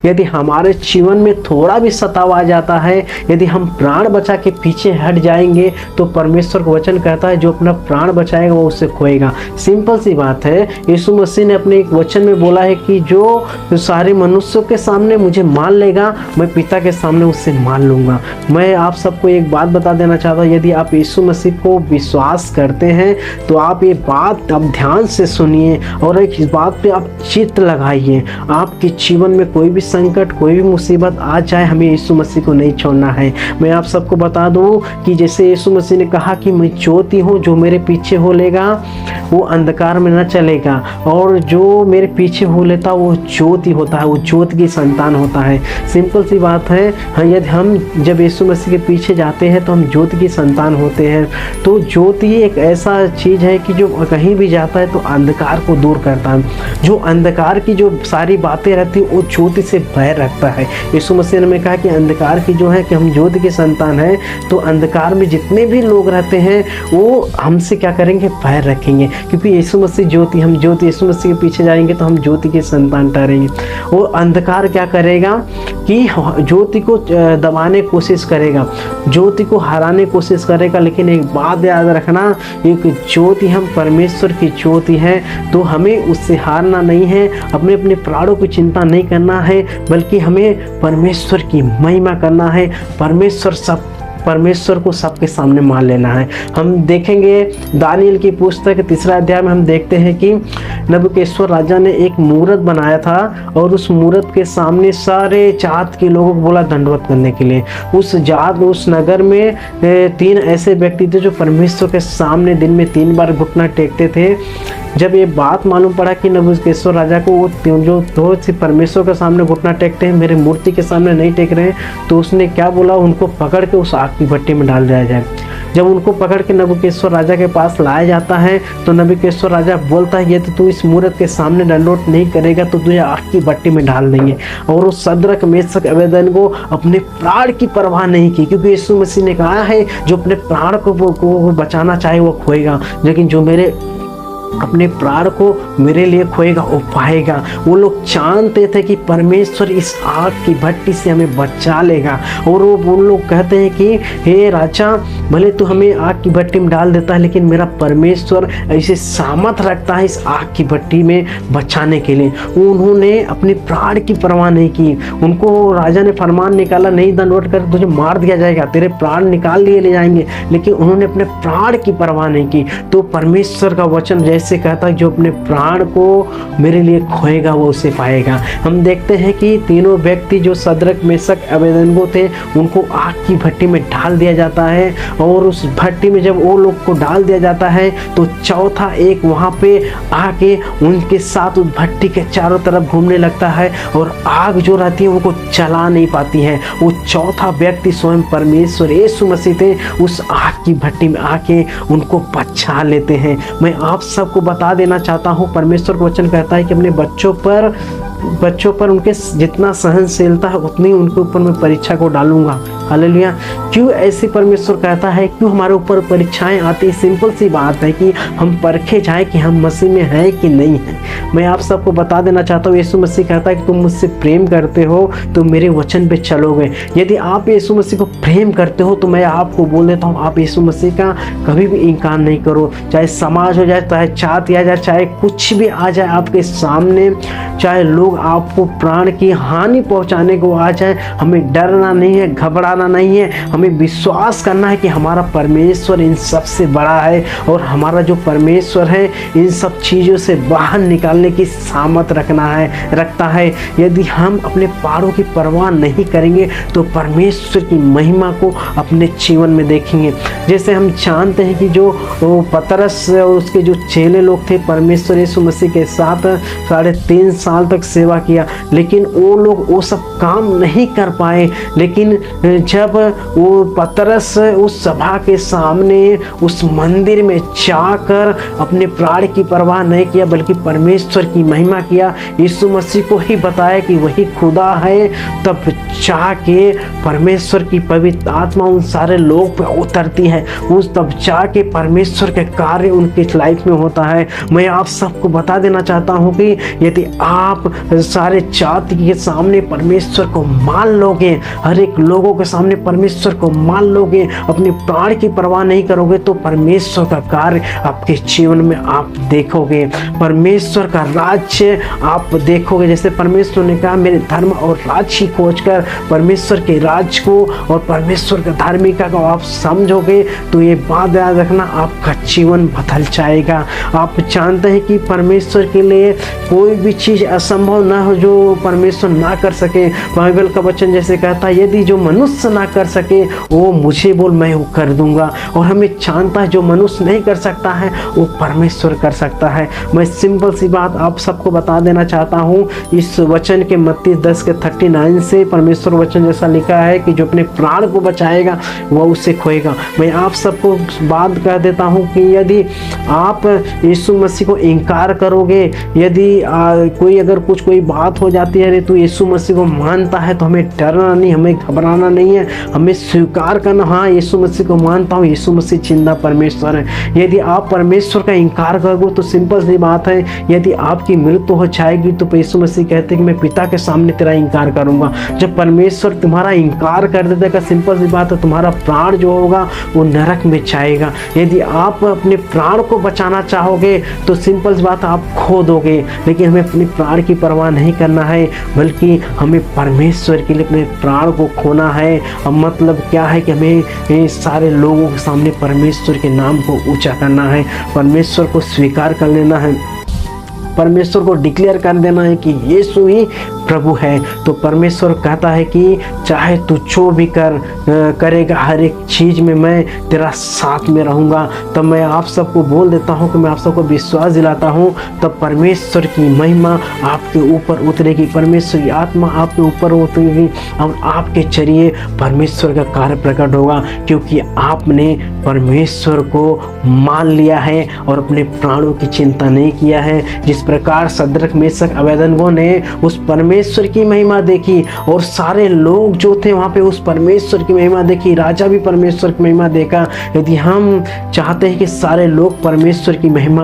यदि हमारे जीवन में थोड़ा भी सताव आ जाता है, यदि हम प्राण बचा के पीछे हट जाएंगे, तो परमेश्वर का वचन कहता है जो अपना प्राण बचाएगा वो उससे खोएगा। सिंपल सी बात है। यीशु मसीह ने अपने एक वचन में बोला है कि जो सारे मनुष्यों के सामने मुझे मान लेगा, मैं पिता के सामने उससे मान लूँगा। मैं आप सबको एक बात बता देना चाहता हूँ, यदि आप यीशु मसीह को विश्वास करते हैं तो आप ये बात अब ध्यान से सुनिए और इस बात पे आप चित्त लगाइए। आपके जीवन में कोई भी संकट, कोई भी मुसीबत आ जाए, हमें यीशु मसीह को नहीं छोड़ना है। मैं आप सबको बता दूं कि जैसे यीशु मसीह ने कहा कि मैं ज्योति हूँ, जो मेरे पीछे हो लेगा वो अंधकार में न चलेगा, और जो मेरे पीछे हो लेता वो ज्योति होता है, वो ज्योति की संतान होता है। सिंपल सी बात है। यदि हम जब यीशु मसीह के पीछे जाते हैं तो हम ज्योति की संतान होते हैं। तो ज्योति एक ऐसा चीज़ है कि जो कहीं भी जाता है तो अंधकार को दूर करता है। जो अंधकार की जो सारी बातें रहती हैं वो ज्योति से भय रखता है। यीशु मसीह ने कहा कि अंधकार की जो है कि हम ज्योति की संतान है, तो अंधकार में जितने भी लोग रहते हैं वो हमसे क्या करेंगे, भय रखेंगे, क्योंकि यीशु मसीह ज्योति, हम ज्योति, यीशु मसीह के पीछे जाएंगे तो हम ज्योति की संतान ठहरेंगे। वो अंधकार क्या करेगा कि ज्योति को दबाने की कोशिश करेगा, ज्योति को हराने की कोशिश करेगा। लेकिन एक बात याद रखना, एक ज्योति, हम परमेश्वर की ज्योति है, तो हमें उससे हारना नहीं है, अपने अपने प्राणों की चिंता नहीं करना है, बल्कि हमें परमेश्वर की महिमा करना है। परमेश्वर को सबके सामने मान लेना है। हम देखेंगे दानियल की पुस्तक 3 अध्याय में हम देखते हैं कि नबूकदनेस्सर राजा ने एक मूरत बनाया था और उस मूरत के सामने सारे जात के लोगों को बोला दंडवत करने के लिए। उस नगर में 3 ऐसे व्यक्ति थे जो परमेश्वर के सामने दिन में 3 बार घुटना टेकते थे। जब ये बात मालूम पड़ा कि नबूकदनेस्सर राजा को वो जो परमेश्वर के सामने घुटना टेकते हैं, मेरे मूर्ति के सामने नहीं टेक रहे हैं, तो उसने क्या बोला, उनको पकड़ के उस आग की भट्टी में डाल दिया जाए। जब उनको पकड़ के नबूकदनेस्सर राजा के पास लाया जाता है तो नबूकदनेस्सर राजा बोलता है, ये तो तू इस मूरत के सामने दंडवत नहीं करेगा तो तुझे आग की भट्टी में डाल देंगे। और उस शद्रक, मेशक, अबेदनगो अपने प्राण की परवाह नहीं की, क्योंकि यीशु मसीह ने कहा है जो अपने प्राण को बचाना चाहे वो खोएगा, लेकिन जो अपने प्राण को मेरे लिए खोएगा वो पाएगा। वो लोग जानते थे कि परमेश्वर इस आग की भट्टी से हमें बचा लेगा, और वो लोग कहते हैं कि हे राजा, भले तू हमें आग की भट्टी में डाल देता है, लेकिन मेरा परमेश्वर ऐसे सामर्थ रखता है इस आग की भट्टी में बचाने के लिए। उन्होंने अपने प्राण की परवाह नहीं की। उनको राजा ने फरमान निकाला, नहीं दंडवत कर, तुझे मार दिया जाएगा, तेरे प्राण निकाल लिए ले जाएंगे, लेकिन उन्होंने अपने प्राण की परवाह नहीं की। तो परमेश्वर का वचन जैसे कहता है, जो अपने प्राण को मेरे लिए खोएगा वो उसे पाएगा। हम देखते हैं कि तीनों व्यक्ति जो शद्रक, मेशक, अबेदनगो थे, उनको आग की भट्टी में डाल दिया जाता है, और उस भट्टी में जब वो लोग को डाल दिया जाता है तो चौथा एक वहाँ पे आके उनके साथ उस भट्टी के चारों तरफ घूमने लगता है, और आग जो रहती है उनको जला नहीं पाती है। वो चौथा व्यक्ति स्वयं परमेश्वर यीशु मसीह थे, उस आग की भट्टी में आके उनको बचा लेते हैं। मैं आप सबको बता देना चाहता हूँ, परमेश्वर का वचन कहता है कि अपने बच्चों पर उनके जितना सहनशीलता है उतनी उनके ऊपर मैं परीक्षा को डालूंगा। हालेलुया। क्यों ऐसे परमेश्वर कहता है, क्यों हमारे ऊपर परीक्षाएं आती है? सिंपल सी बात है कि हम परखे जाए कि हम मसीह में हैं कि नहीं हैं। मैं आप सबको बता देना चाहता हूँ, यीशु मसीह कहता है कि तुम मुझसे प्रेम करते हो तो मेरे वचन पे चलोगे। यदि आप यीशु मसीह को प्रेम करते हो तो मैं आपको बोल देता हूँ, आप यीशु मसीह का कभी भी इनकार नहीं करो। चाहे समाज हो जाए, चाहे जाति आ जाए, चाहे कुछ भी आ जाए आपके सामने, चाहे लोग आपको प्राण की हानि पहुंचाने को आ जाए, हमें डरना नहीं है, घबराना नहीं है। हमें विश्वास करना है कि हमारा परमेश्वर इन सब से बड़ा है, और हमारा जो परमेश्वर है इन सब चीज़ों से बाहर निकालने की सामर्थ रखता है। यदि हम अपने प्राणों की परवाह नहीं करेंगे तो परमेश्वर की महिमा को अपने जीवन में देखेंगे। जैसे हम जानते हैं कि जो पतरस और उसके जो चेले लोग थे, परमेश्वर यीशु मसीह के साथ 3.5 साल तक सेवा किया, लेकिन वो लोग वो सब काम नहीं कर पाए। लेकिन जब वो पतरस उस सभा के सामने उस मंदिर में जाकर अपने प्राण की परवाह नहीं किया, बल्कि परमेश्वर की महिमा किया, यीशु मसीह को ही बताया कि वही खुदा है, तब जाके परमेश्वर की पवित्र आत्मा उन सारे लोग पे उतरती है। उस तब जाके परमेश्वर के कार्य उनकी लाइफ में होता है। मैं आप सबको बता देना चाहता हूँ कि यदि आप सारे जाति के सामने परमेश्वर को मान लोगे, हर एक लोगों के सामने परमेश्वर को मान लोगे, अपने प्राण की परवाह नहीं करोगे, तो परमेश्वर का कार्य आपके जीवन में आप देखोगे, परमेश्वर का राज्य आप देखोगे। जैसे परमेश्वर ने कहा मेरे धर्म और राज्य की खोज कर, परमेश्वर के राज्य को और परमेश्वर का धार्मिकता को आप समझोगे तो ये बात याद रखना, आपका जीवन बदल जाएगा। आप जानते हैं कि परमेश्वर के लिए कोई भी चीज़ असंभव ना हो जो परमेश्वर ना कर सके। बाइबल का वचन जैसे कहता है यदि जो मनुष्य ना कर सके वो मुझे बोल मैं वो कर दूंगा। और हमें जानता है जो मनुष्य नहीं कर सकता है वो परमेश्वर कर सकता है। मैं सिंपल सी बात आप सबको बता देना चाहता हूँ, इस वचन के मत्ती 10:39 से परमेश्वर वचन जैसा लिखा है कि जो अपने प्राण को बचाएगा वह उसे खोएगा। मैं आप सबको बात कह देता हूँ कि यदि आप यीशु मसीह को इनकार करोगे, यदि कोई अगर कोई बात हो जाती है, अरे तू यीशु मसीह को मानता है, तो हमें डरना नहीं, हमें घबराना नहीं है, हमें स्वीकार करना, हाँ यीशु मसीह को मानता हूँ, यीशु मसीह जिंदा परमेश्वर है। यदि आप परमेश्वर का इनकार करोगे तो सिंपल सी बात है, यदि आपकी मृत्यु हो जाएगी तो यीशु मसीह कहते हैं कि मैं पिता के सामने तेरा इनकार करूंगा। जब परमेश्वर तुम्हारा इनकार कर देगा, सिंपल सी बात है, तुम्हारा प्राण जो होगा वो नरक में जाएगा। यदि आप अपने प्राण को बचाना चाहोगे तो सिंपल सी बात आप खो दोगे, लेकिन हमें अपने प्राण की परवाह नहीं करना है, बल्कि हमें परमेश्वर के लिए अपने प्राण को खोना है। अब मतलब क्या है कि हमें सारे लोगों के सामने परमेश्वर के नाम को ऊंचा करना है, परमेश्वर को स्वीकार कर लेना है, परमेश्वर को डिक्लेयर कर देना है कि यीशु ही प्रभु है। तो परमेश्वर कहता है कि चाहे तू जो भी करेगा, हर एक चीज़ में मैं तेरा साथ में रहूँगा। तब मैं आप सबको बोल देता हूँ कि मैं आप सबको विश्वास दिलाता हूँ, तब परमेश्वर की महिमा आपके ऊपर उतरेगी, परमेश्वर की आत्मा आपके ऊपर उतरेगी और आपके जरिए परमेश्वर का कार्य प्रकट होगा, क्योंकि आपने परमेश्वर को मान लिया है और अपने प्राणों की चिंता नहीं किया है। जिस प्रकार सदरक मेशक अबेदनगो ने उस परमेश्वर की महिमा देखी और सारे लोग जो थे वहाँ पे उस परमेश्वर की महिमा देखी, राजा भी परमेश्वर की महिमा देखा। यदि हम चाहते हैं कि सारे लोग परमेश्वर की महिमा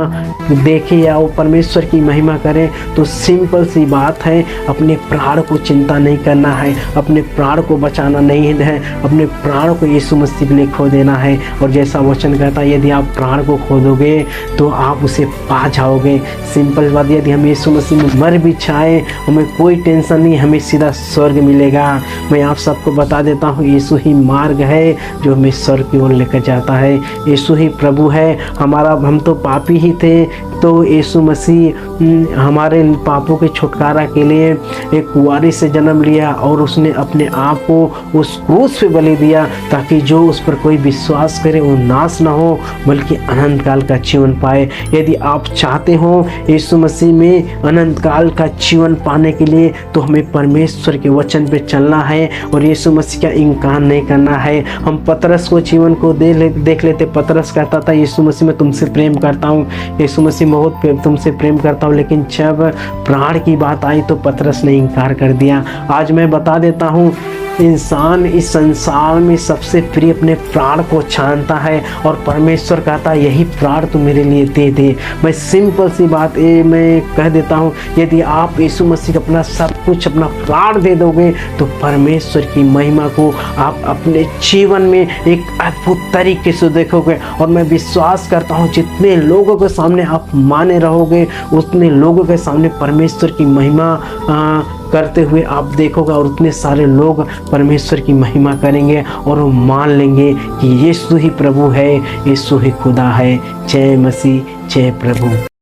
देखें या वो परमेश्वर की महिमा करें, तो सिंपल सी बात है, अपने प्राण को चिंता नहीं करना है, अपने प्राण को बचाना नहीं है, अपने प्राण को यीशु मसीह के लिए खो देना है। और जैसा वचन कहता है यदि आप प्राण को खो दोगे तो आप उसे पा जाओगे। सिंपल बात, यदि हम यीशु मसीह में मर भी जाए हमें कोई टेंशन नहीं, हमें सीधा स्वर्ग मिलेगा। मैं आप सबको बता देता हूँ यीशु ही मार्ग है जो हमें स्वर्ग की ओर लेकर जाता है, यीशु ही प्रभु है। हम तो पापी ही थे, तो यीशु मसीह हमारे पापों के छुटकारा के लिए एक कुंवारी से जन्म लिया और उसने अपने आप को उस क्रूस पे बलि दिया, ताकि जो उस पर कोई विश्वास करे वो नाश ना हो बल्कि अनंत काल का जीवन पाए। यदि आप चाहते हो यीशु मसीह में अनंत काल का जीवन पाने के लिए, तो हमें परमेश्वर के वचन पे चलना है और यीशु मसीह का इनकार नहीं करना है। हम पतरस को जीवन को देख लेते, पतरस कहता था यीशु मसीह मैं तुमसे प्रेम करता हूँ, यीशु मसीह बहुत तुमसे प्रेम करता हूँ, लेकिन जब प्राण की बात आई तो पतरस ने इनकार कर दिया। आज मैं बता देता हूँ इंसान इस संसार में सबसे प्रिय अपने प्राण को जानता है और परमेश्वर कहता है यही प्राण तू मेरे लिए दे दे। मैं सिंपल सी बात मैं कह देता हूँ, यदि आप यीशु मसीह अपना सब कुछ अपना प्राण दे दोगे तो परमेश्वर की महिमा को आप अपने जीवन में एक अद्भुत तरीके से देखोगे। और मैं विश्वास करता हूँ जितने लोगों के सामने आप माने रहोगे उतने लोगों के सामने परमेश्वर की महिमा करते हुए आप देखोगे और उतने सारे लोग परमेश्वर की महिमा करेंगे और वो मान लेंगे कि यीशु ही प्रभु है, यीशु ही खुदा है। जय मसीह, जय प्रभु।